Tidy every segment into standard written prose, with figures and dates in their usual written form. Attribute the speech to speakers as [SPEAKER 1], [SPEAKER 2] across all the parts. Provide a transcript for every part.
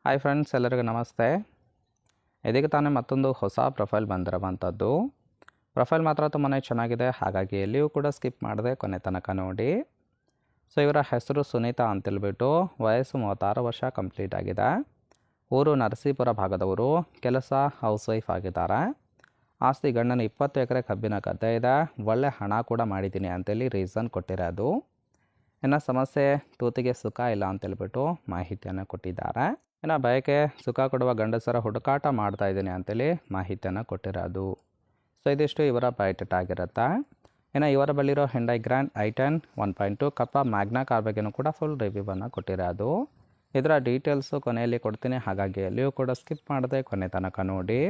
[SPEAKER 1] Hi friends, ಎಲ್ಲರಿಗೂ ನಮಸ್ತೆ. ಇದೀಗ ತಾನೇ ಮತ್ತೊಂದು ಹೊಸ ಪ್ರೊಫೈಲ್ ಬಂದಿರುವಂಥದ್ದು. ಪ್ರೊಫೈಲ್ ಮಾತ್ರ ತುಂಬಾ ಚೆನ್ನಾಗಿದೆ, ಹಾಗಾಗಿ ಎಲ್ಲಿಯೂ ಕೂಡ ಸ್ಕಿಪ್ ಮಾಡದೆ ಕೊನೆ ತನಕ ನೋಡಿ. ಸೊ ಇವರ ಹೆಸರು ಸುನೀತಾ ಅಂತೇಳ್ಬಿಟ್ಟು, ವಯಸ್ಸು 36 ವರ್ಷ ಕಂಪ್ಲೀಟ್ ಆಗಿದೆ. ಊರು ನರಸೀಪುರ ಭಾಗದವರು, ಕೆಲಸ ಹೌಸ್ ವೈಫ್ ಆಗಿದ್ದಾರೆ. ಆಸ್ತಿ ಗಂಡನ 20 ಎಕರೆ ಕಬ್ಬಿನ ಗದ್ದೆ ಇದೆ, ಒಳ್ಳೆ ಹಣ ಕೂಡ ಮಾಡಿದ್ದೀನಿ ಅಂತೇಳಿ ರೀಸನ್ ಕೊಟ್ಟಿರೋದು. ಇನ್ನು ಸಮಸ್ಯೆ ತೂತಿಗೆ ಸುಖ ಇಲ್ಲ ಅಂತೇಳ್ಬಿಟ್ಟು ಮಾಹಿತಿಯನ್ನು ಕೊಟ್ಟಿದ್ದಾರೆ. ಇನ್ನು ಬಯಕೆ ಸುಖ ಕೊಡುವ ಗಂಡಸರ ಹುಡುಕಾಟ ಮಾಡ್ತಾ ಇದ್ದೀನಿ ಅಂತೇಳಿ ಮಾಹಿತಿಯನ್ನು ಕೊಟ್ಟಿರೋದು. ಸೊ ಇದಿಷ್ಟು ಇವರ ಬಯೋಡೇಟಾ ಆಗಿರುತ್ತೆ. ಇನ್ನು ಇವರ ಬಳಿರೋ Hyundai Grand i10 1.2 ಕಪ್ಪ ಮ್ಯಾಗ್ನಾ ಕಾರ್ ಬಗ್ಗೆನೂ ಕೂಡ ಫುಲ್ ರಿವ್ಯೂವನ್ನು ಕೊಟ್ಟಿರೋದು. ಇದರ ಡೀಟೇಲ್ಸು ಕೊನೆಯಲ್ಲಿ ಕೊಡ್ತೀನಿ, ಹಾಗಾಗಿ ಎಲ್ಲಿಯೂ ಕೂಡ ಸ್ಕಿಪ್ ಮಾಡದೆ ಕೊನೆ ತನಕ ನೋಡಿ.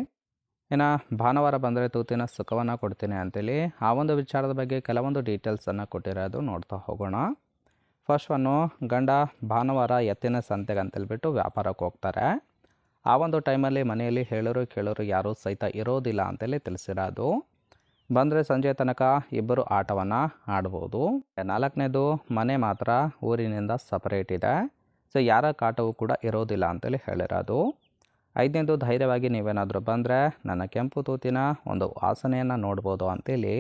[SPEAKER 1] ಇನ್ನು ಭಾನುವಾರ ಬಂದರೆ ತೂತಿನ ಸುಖವನ್ನು ಕೊಡ್ತೀನಿ ಅಂತೇಳಿ ಆ ಒಂದು ವಿಚಾರದ ಬಗ್ಗೆ ಕೆಲವೊಂದು ಡೀಟೇಲ್ಸನ್ನು ಕೊಟ್ಟಿರೋದು, ನೋಡ್ತಾ ಹೋಗೋಣ. ಫಸ್ಟ್ ಒನ್ನು, ಗಂಡ ಭಾನುವಾರ ಎತ್ತಿನ ಸಂತೆಗೆ ಅಂತೇಳ್ಬಿಟ್ಟು ವ್ಯಾಪಾರಕ್ಕೆ ಹೋಗ್ತಾರೆ. ಆ ಒಂದು ಟೈಮಲ್ಲಿ ಮನೆಯಲ್ಲಿ ಹೇಳೋರು ಕೇಳೋರು ಯಾರೂ ಸಹಿತ ಇರೋದಿಲ್ಲ ಅಂತೇಳಿ ತಿಳಿಸಿರೋದು. ಬಂದರೆ ಸಂಜೆ ತನಕ ಇಬ್ಬರು ಆಟವನ್ನು ಆಡ್ಬೋದು. 4ನೇದು, ಮನೆ ಮಾತ್ರ ಊರಿನಿಂದ ಸಪರೇಟ್ ಇದೆ, ಸೊ ಯಾರ ಕಾಟವೂ ಕೂಡ ಇರೋದಿಲ್ಲ ಅಂತೇಳಿ ಹೇಳಿರೋದು. 5ನೇದು, ಧೈರ್ಯವಾಗಿ ನೀವೇನಾದರೂ ಬಂದರೆ ನನ್ನ ಕೆಂಪು ತೂತಿನ ಒಂದು ವಾಸನೆಯನ್ನು ನೋಡ್ಬೋದು ಅಂತೇಳಿ.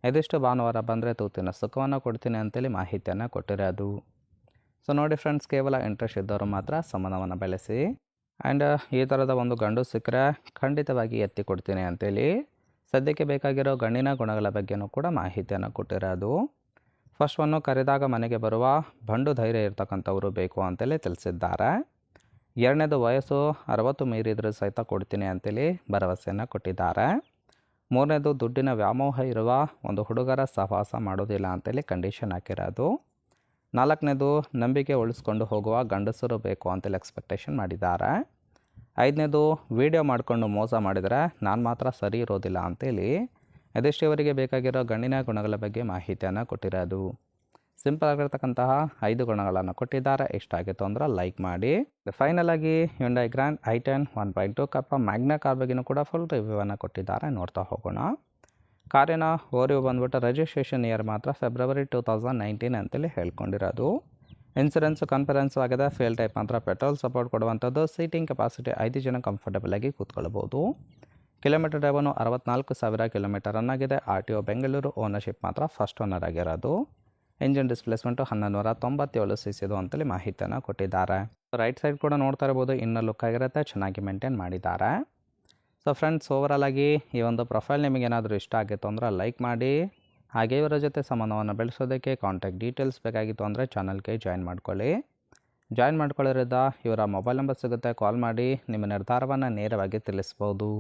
[SPEAKER 1] ಇದಿಷ್ಟು ಭಾನುವಾರ ಬಂದರೆ ತೂತಿನ ಸುಖವನ್ನು ಕೊಡ್ತೀನಿ ಅಂತೇಳಿ ಮಾಹಿತಿಯನ್ನು ಕೊಟ್ಟಿರೋದು. ಸೊ ನೋಡಿ ಫ್ರೆಂಡ್ಸ್, ಕೇವಲ ಇಂಟ್ರೆಸ್ಟ್ ಇದ್ದವರು ಮಾತ್ರ ಸಂಬಂಧವನ್ನು ಬೆಳೆಸಿ. ಆ್ಯಂಡ್ ಈ ಥರದ ಒಂದು ಗಂಡು ಸಿಕ್ಕರೆ ಖಂಡಿತವಾಗಿ ಎತ್ತಿ ಕೊಡ್ತೀನಿ ಅಂತೇಳಿ ಸದ್ಯಕ್ಕೆ ಬೇಕಾಗಿರೋ ಗಂಡಿನ ಗುಣಗಳ ಬಗ್ಗೆನೂ ಕೂಡ ಮಾಹಿತಿಯನ್ನು ಕೊಟ್ಟಿರೋದು. ಫಸ್ಟ್ ಒನ್ನು, ಕರೆದಾಗ ಮನೆಗೆ ಬರುವ ಬಂಡು ಧೈರ್ಯ ಇರ್ತಕ್ಕಂಥವರು ಬೇಕು ಅಂತೇಳಿ ತಿಳಿಸಿದ್ದಾರೆ. 2ನೇದು, ವಯಸ್ಸು 60 ಮೀರಿದರೂ ಸಹಿತ ಕೊಡ್ತೀನಿ ಅಂತೇಳಿ ಭರವಸೆಯನ್ನು ಕೊಟ್ಟಿದ್ದಾರೆ. 3ನೇದು, ದುಡ್ಡಿನ ವ್ಯಾಮೋಹ ಇರುವ ಒಂದು ಹುಡುಗರ ಸಹವಾಸ ಮಾಡೋದಿಲ್ಲ ಅಂತೇಳಿ ಕಂಡೀಷನ್ ಹಾಕಿರೋದು. 4ನೇದು, ನಂಬಿಕೆ ಉಳಿಸ್ಕೊಂಡು ಹೋಗುವ ಗಂಡಸರು ಬೇಕು ಅಂತೇಳಿ ಎಕ್ಸ್ಪೆಕ್ಟೇಷನ್ ಮಾಡಿದ್ದಾರೆ. 5ನೇದು, ವಿಡಿಯೋ ಮಾಡಿಕೊಂಡು ಮೋಸ ಮಾಡಿದರೆ ನಾನು ಮಾತ್ರ ಸರಿ ಇರೋದಿಲ್ಲ ಅಂತೇಳಿ. ಇದಿಷ್ಟು ಇವರಿಗೆ ಬೇಕಾಗಿರೋ ಗಂಡಿನ ಗುಣಗಳ ಬಗ್ಗೆ ಮಾಹಿತಿಯನ್ನು ಕೊಟ್ಟಿರೋದು. ಸಿಂಪಲ್ ಆಗಿರ್ತಕ್ಕಂತಹ 5 ಗುಣಗಳನ್ನು ಕೊಟ್ಟಿದ್ದಾರೆ. ಇಷ್ಟ ಆಗಿತ್ತು ಅಂದ್ರೆ ಲೈಕ್ ಮಾಡಿ. ಫೈನಲ್ ಆಗಿ Hyundai Grand i10 1.2 ಕಪ್ಪ ಮ್ಯಾಗ್ನಾ ಕಾರ್ ಬಗ್ಗೆನೂ ಕೂಡ ಫುಲ್ ರಿವ್ಯೂವನ್ನು ಕೊಟ್ಟಿದ್ದಾರೆ, ನೋಡ್ತಾ ಹೋಗೋಣ. ಕಾರಿನ ಓರಿಯೋ ಬಂದ್ಬಿಟ್ಟು ರಿಜಿಸ್ಟ್ರೇಷನ್ ಇಯರ್ ಮಾತ್ರ ಫೆಬ್ರವರಿ 2019 ಅಂತೇಳಿ ಹೇಳ್ಕೊಂಡಿರೋದು. ಇನ್ಸೂರೆನ್ಸು ಕಾನ್ಫರೆನ್ಸು ಆಗಿದೆ. ಫೇಲ್ ಟೈಪ್ ಮಾತ್ರ ಪೆಟ್ರೋಲ್ ಸಪೋರ್ಟ್ ಕೊಡುವಂಥದ್ದು. ಸೀಟಿಂಗ್ ಕೆಪಾಸಿಟಿ 5 ಜನ ಕಂಫರ್ಟಬಲ್ ಆಗಿ ಕೂತ್ಕೊಳ್ಬೋದು. ಕಿಲೋಮೀಟರ್ ಡ್ರೈವನು 64,000 ಕಿಲೋಮೀಟರ್ ರನ್ ಆಗಿದೆ. RTO ಬೆಂಗಳೂರು. ಓನರ್ಶಿಪ್ ಮಾತ್ರ ಫಸ್ಟ್ ಓನರ್ ಆಗಿರೋದು. ಇಂಜಿನ್ ಡಿಸ್ಪ್ಲೇಸ್ಮೆಂಟು 1197 cc ಅಂತೇಳಿ ಮಾಹಿತಿಯನ್ನು ಕೊಟ್ಟಿದ್ದಾರೆ. ರೈಟ್ ಸೈಡ್ ಕೂಡ ನೋಡ್ತಾ ಇರ್ಬೋದು, ಇನ್ನೂ ಲುಕ್ ಆಗಿರುತ್ತೆ, ಚೆನ್ನಾಗಿ ಮೇಂಟೈನ್ ಮಾಡಿದ್ದಾರೆ. ಸೊ ಫ್ರೆಂಡ್ಸ್, ಓವರಾಲ್ ಆಗಿ ಈ ಒಂದು ಪ್ರೊಫೈಲ್ ನಿಮಗೇನಾದರೂ ಇಷ್ಟ ಆಗಿತ್ತು ಅಂದರೆ ಲೈಕ್ ಮಾಡಿ. ಹಾಗೆ ಇವರ ಜೊತೆ ಸಂಬಂಧವನ್ನು ಬೆಳೆಸೋದಕ್ಕೆ ಕಾಂಟ್ಯಾಕ್ಟ್ ಡೀಟೇಲ್ಸ್ ಬೇಕಾಗಿತ್ತು ಅಂದರೆ ಚಾನಲ್ಗೆ ಜಾಯಿನ್ ಮಾಡ್ಕೊಳ್ಳಿ. ಜಾಯಿನ್ ಮಾಡ್ಕೊಳ್ಳೋದ್ರಿಂದ ಇವರ ಮೊಬೈಲ್ ನಂಬರ್ ಸಿಗುತ್ತೆ, ಕಾಲ್ ಮಾಡಿ ನಿಮ್ಮ ನಿರ್ಧಾರವನ್ನು ನೇರವಾಗಿ ತಿಳಿಸ್ಬೋದು.